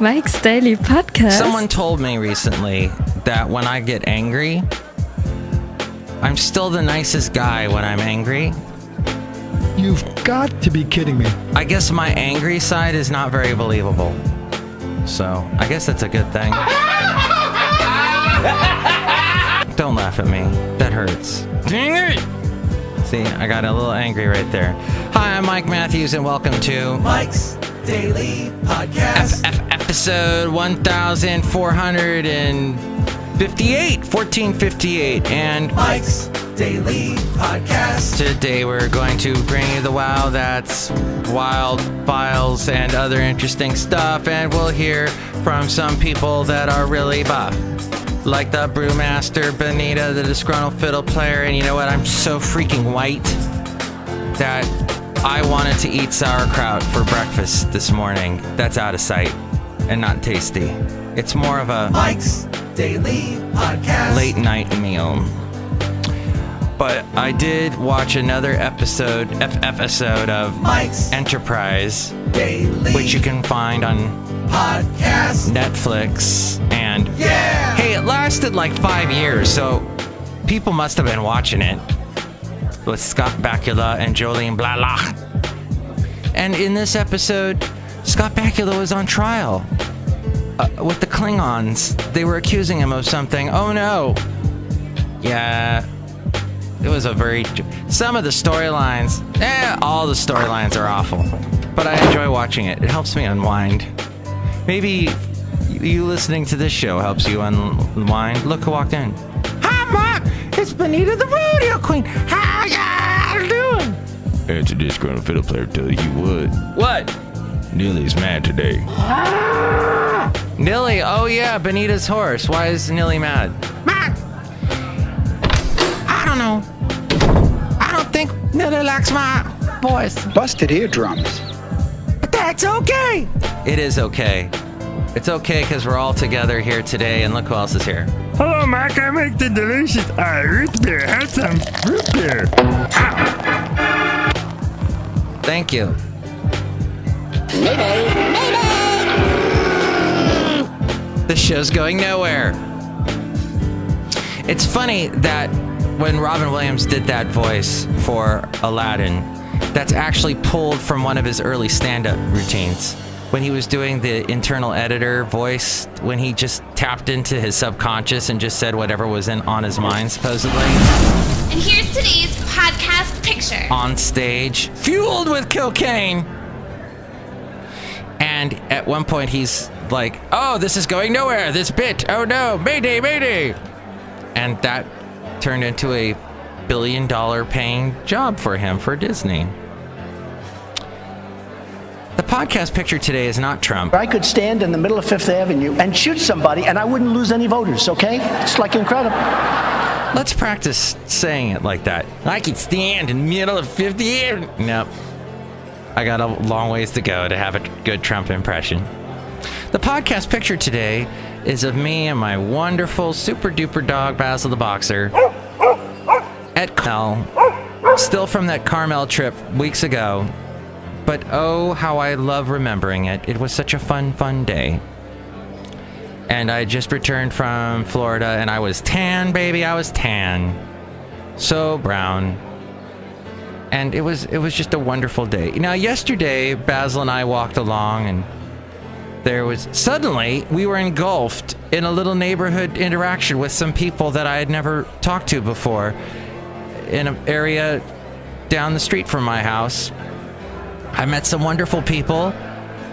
Mike's Daily Podcast. Someone told me recently that when I get angry, I'm still the nicest guy when I'm angry. You've got to be kidding me. I guess my angry side is not very believable. So, I guess that's a good thing. Don't laugh at me. That hurts. Dang it! See, I got a little angry right there. Hi, I'm Mike Matthews, and welcome to Mike's Daily Podcast. Episode 1458. 1458. And Mike's Daily Podcast. Today we're going to bring you the wow that's wild files and other interesting stuff, and we'll hear from some people that are really buff. Like the Brewmaster, Benita, the Disgruntled Fiddle Player, and you know what? I'm so freaking white that I wanted to eat sauerkraut for breakfast this morning. That's out of sight and not tasty. It's more of a Mike's Daily Podcast late night meal. But I did watch another episode of Mike's Enterprise, Daily which you can find on Podcast Netflix, and yeah! Hey, it lasted like 5 years, so people must have been watching it with Scott Bakula and Jolene Blalock. And in this episode, Scott Bakula was on trial with the Klingons. They were accusing him of something. Oh no. Yeah. It was some of the storylines, all the storylines are awful, but I enjoy watching it. It helps me unwind. Maybe you listening to this show helps you unwind. Look who walked in. Hi, Mark! It's Benita the Rodeo Queen. How you doing? It's a Disgruntled Fiddle Player tell you What? Nilly's mad today. Nilly, oh yeah, Benita's horse. Why is Nilly mad? Mark! I don't know. I don't think Nilly likes my voice. Busted eardrums. But that's okay. It is okay. It's okay because we're all together here today, and look who else is here. Hello, Mark. I make the delicious root beer. Have some root beer. Ow. Thank you. Mayday! The show's going nowhere. It's funny that when Robin Williams did that voice for Aladdin, that's actually pulled from one of his early stand-up routines. When he was doing the internal editor voice, when he just tapped into his subconscious and just said whatever was on his mind, supposedly. And here's today's podcast picture. On stage, fueled with cocaine. And at one point he's like, oh, this is going nowhere, this bit. Oh no, mayday, mayday. And that turned into a $1 billion paying job for him for Disney. The podcast picture today is not Trump. I could stand in the middle of Fifth Avenue and shoot somebody and I wouldn't lose any voters, okay? It's like incredible. Let's practice saying it like that. I could stand in the middle of 50. Nope. I got a long ways to go to have a good Trump impression. The podcast picture today is of me and my wonderful super duper dog Basil the Boxer at Carmel, still from that Carmel trip weeks ago. But oh, how I love remembering it. It was such a fun day. And I just returned from Florida and I was tan, baby. I was tan. So brown. And it was just a wonderful day. Now, yesterday, Basil and I walked along and suddenly we were engulfed in a little neighborhood interaction with some people that I had never talked to before in an area down the street from my house. I met some wonderful people,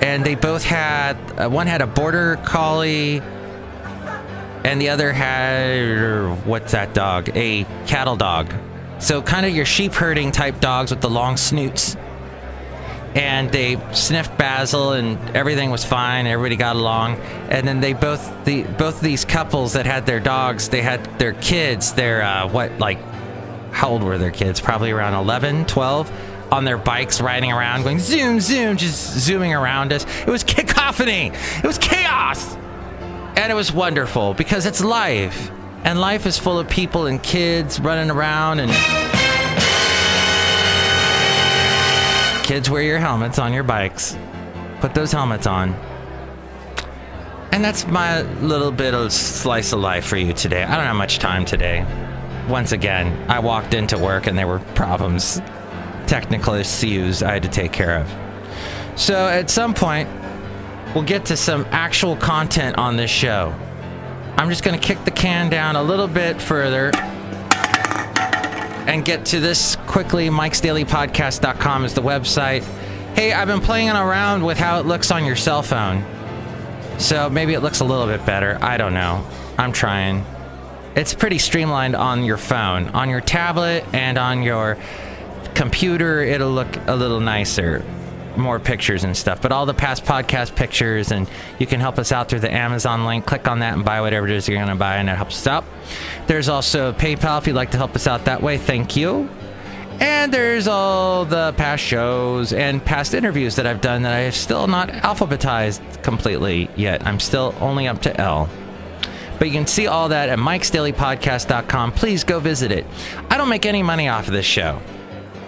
and they both had, one had a border collie, and the other had, what's that dog? A cattle dog. So kind of your sheep herding type dogs with the long snoots. And they sniffed Basil, and everything was fine. Everybody got along. And then they both of these couples that had their dogs, they had their kids, how old were their kids? Probably around 11, 12. On their bikes riding around going zoom, zoom, just zooming around us. It was cacophony. It was chaos. And it was wonderful because it's life. And life is full of people and kids running around. And kids, wear your helmets on your bikes. Put those helmets on. And that's my little bit of slice of life for you today. I don't have much time today. Once again, I walked into work and there were problems, technical issues I had to take care of. So at some point, we'll get to some actual content on this show. I'm just going to kick the can down a little bit further and get to this quickly. Mike'sDailyPodcast.com is the website. Hey, I've been playing around with how it looks on your cell phone. So maybe it looks a little bit better. I don't know. I'm trying. It's pretty streamlined on your phone. On your tablet and on your computer, it'll look a little nicer. More pictures and stuff. But all the past podcast pictures, and you can help us out through the Amazon link. Click on that and buy whatever it is you're going to buy, and it helps us out. There's also PayPal if you'd like to help us out that way. Thank you. And there's all the past shows and past interviews that I've done that I have still not alphabetized completely yet. I'm still only up to L. But you can see all that at Mike'sDailyPodcast.com. Please go visit it. I don't make any money off of this show.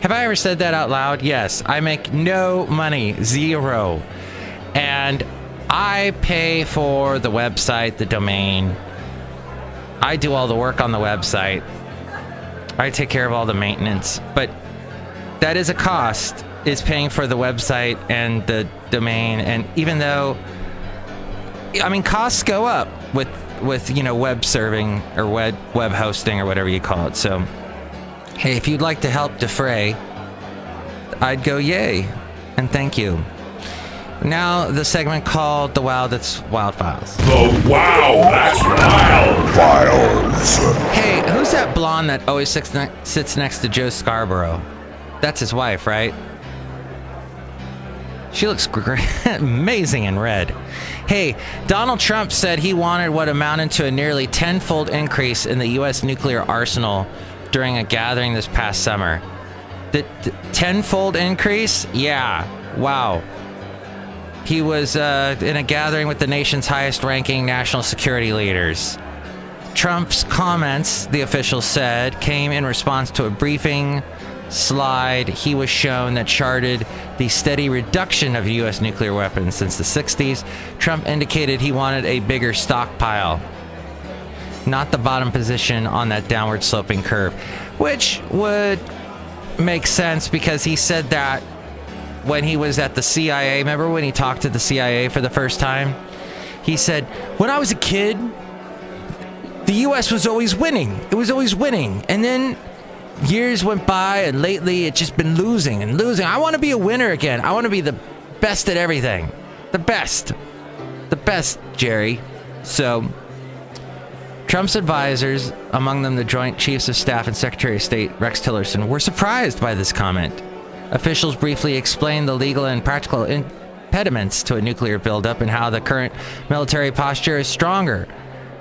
Have I ever said that out loud? Yes. I make no money. Zero. And I pay for the website, the domain. I do all the work on the website. I take care of all the maintenance, but that is a cost, is paying for the website and the domain. And even though, I mean, costs go up with web serving or web hosting or whatever you call it. So, hey, if you'd like to help defray, I'd go yay and thank you. Now the segment called The Wow That's Wild Files. The Wow That's Wild Files. Hey, who's that blonde that always sits next to Joe Scarborough? That's his wife, right? She looks great, amazing in red. Hey, Donald Trump said he wanted what amounted to a nearly 10-fold increase in the U.S. nuclear arsenal during a gathering this past summer. The 10-fold increase? Yeah, wow. He was in a gathering with the nation's highest-ranking national security leaders. Trump's comments, the officials said, came in response to a briefing slide he was shown that charted the steady reduction of U.S. nuclear weapons since the 60s. Trump indicated he wanted a bigger stockpile, not the bottom position on that downward-sloping curve, which would make sense because he said that when he was at the CIA. Remember when he talked to the CIA for the first time? He said, when I was a kid, the U.S. was always winning. It was always winning. And then years went by, and lately it's just been losing and losing. I want to be a winner again. I want to be the best at everything. The best. The best, Jerry. So, Trump's advisors, among them the Joint Chiefs of Staff and Secretary of State Rex Tillerson, were surprised by this comment. Officials briefly explained the legal and practical impediments to a nuclear buildup and how the current military posture is stronger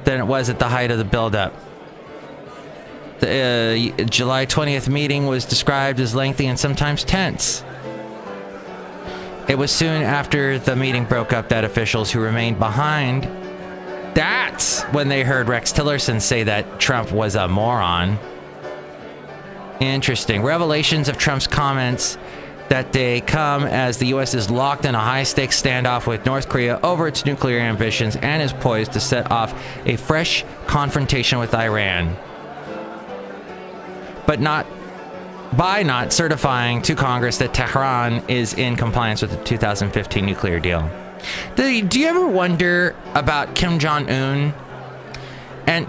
than it was at the height of the buildup. The July 20th meeting was described as lengthy and sometimes tense. It was soon after the meeting broke up that officials who remained behind, that's when they heard Rex Tillerson say that Trump was a moron. Interesting. Revelations of Trump's comments that they come as the U.S. is locked in a high-stakes standoff with North Korea over its nuclear ambitions and is poised to set off a fresh confrontation with Iran. But not certifying to Congress that Tehran is in compliance with the 2015 nuclear deal. Do you ever wonder about Kim Jong-un? And,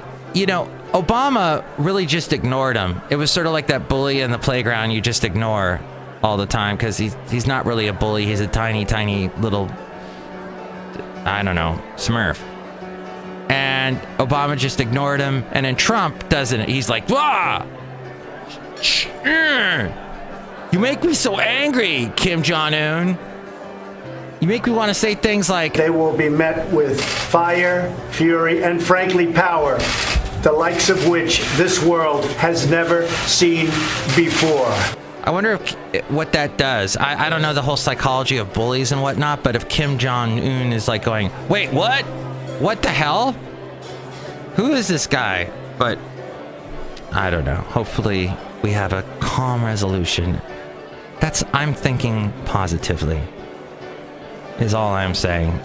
Obama really just ignored him. It was sort of like that bully in the playground you just ignore all the time because he's not really a bully. He's a tiny, tiny little, I don't know, Smurf. And Obama just ignored him. And then Trump doesn't. He's like, wah! You make me so angry, Kim Jong-un. You make me want to say things like, they will be met with fire, fury, and frankly power, the likes of which this world has never seen before. I wonder what that does. I don't know the whole psychology of bullies and whatnot, but if Kim Jong-un is like going, wait, what? What the hell? Who is this guy? But I don't know. Hopefully we have a calm resolution. I'm thinking positively, is all I'm saying.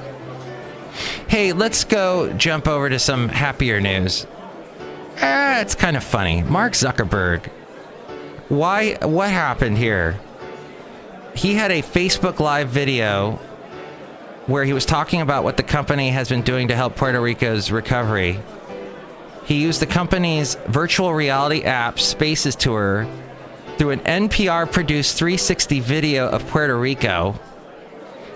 Hey, let's go jump over to some happier news. It's kind of funny. Mark Zuckerberg. What happened here? He had a Facebook Live video where he was talking about what the company has been doing to help Puerto Rico's recovery. He used the company's virtual reality app, Spaces Tour, through an NPR-produced 360 video of Puerto Rico.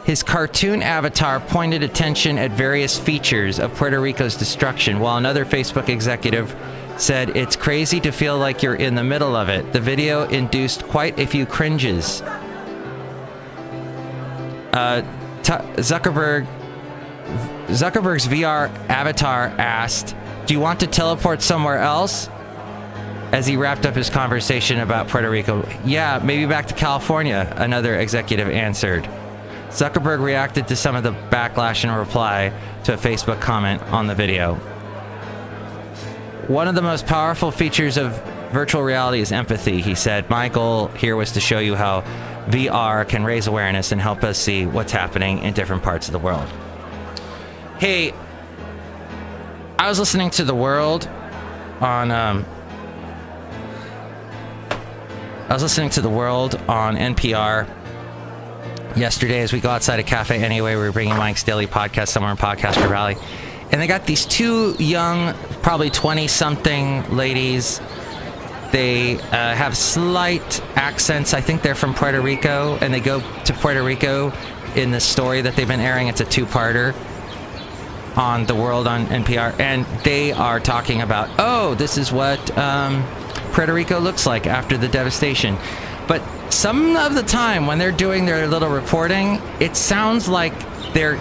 His cartoon avatar pointed attention at various features of Puerto Rico's destruction, while another Facebook executive said, "It's crazy to feel like you're in the middle of it." The video induced quite a few cringes. Zuckerberg's VR avatar asked, "Do you want to teleport somewhere else?" as he wrapped up his conversation about Puerto Rico. "Yeah, maybe back to California," another executive answered. Zuckerberg reacted to some of the backlash in a reply to a Facebook comment on the video. "One of the most powerful features of virtual reality is empathy," he said. "My goal here was to show you how VR can raise awareness and help us see what's happening in different parts of the world." Hey, I was listening to The World on NPR yesterday as we go outside of Café Anyway. We were bringing Mike's Daily Podcast somewhere in Podcaster Valley. And they got these two young, probably 20-something ladies. They have slight accents. I think they're from Puerto Rico, and they go to Puerto Rico in the story that they've been airing. It's a two-parter on The World on NPR. And they are talking about, this is what Puerto Rico looks like after the devastation. But some of the time when they're doing their little reporting, it sounds like they're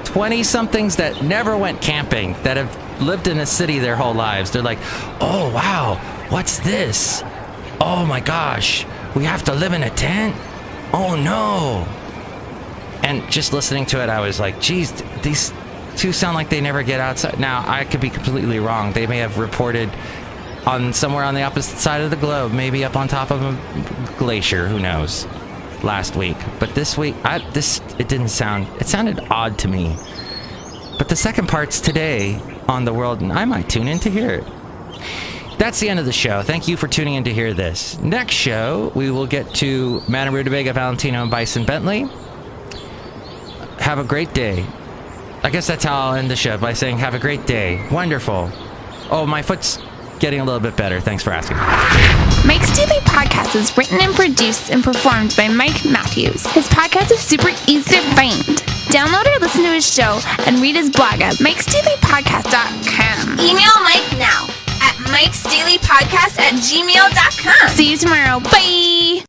20-somethings that never went camping, that have lived in a city their whole lives. They're like, "Oh, wow, what's this? Oh my gosh, we have to live in a tent? Oh no." And just listening to it, I was like, geez, these two sound like they never get outside. Now, I could be completely wrong. They may have reported on somewhere on the opposite side of the globe, maybe up on top of a glacier, who knows, last week. But this week, it sounded odd to me. But the second part's today on The World, and I might tune in to hear it. That's the end of the show. Thank you for tuning in to hear this. Next show, we will get to Madame Rootabega, Valentino, and Bison Bentley. Have a great day. I guess that's how I'll end the show, by saying have a great day. Wonderful. Oh, my foot's getting a little bit better. Thanks for asking. Mike's Daily Podcast is written and produced and performed by Mike Matthews. His podcast is super easy to find. Download or listen to his show and read his blog at mikesdailypodcast.com. Email Mike now at mikesdailypodcast@gmail.com. See you tomorrow. Bye!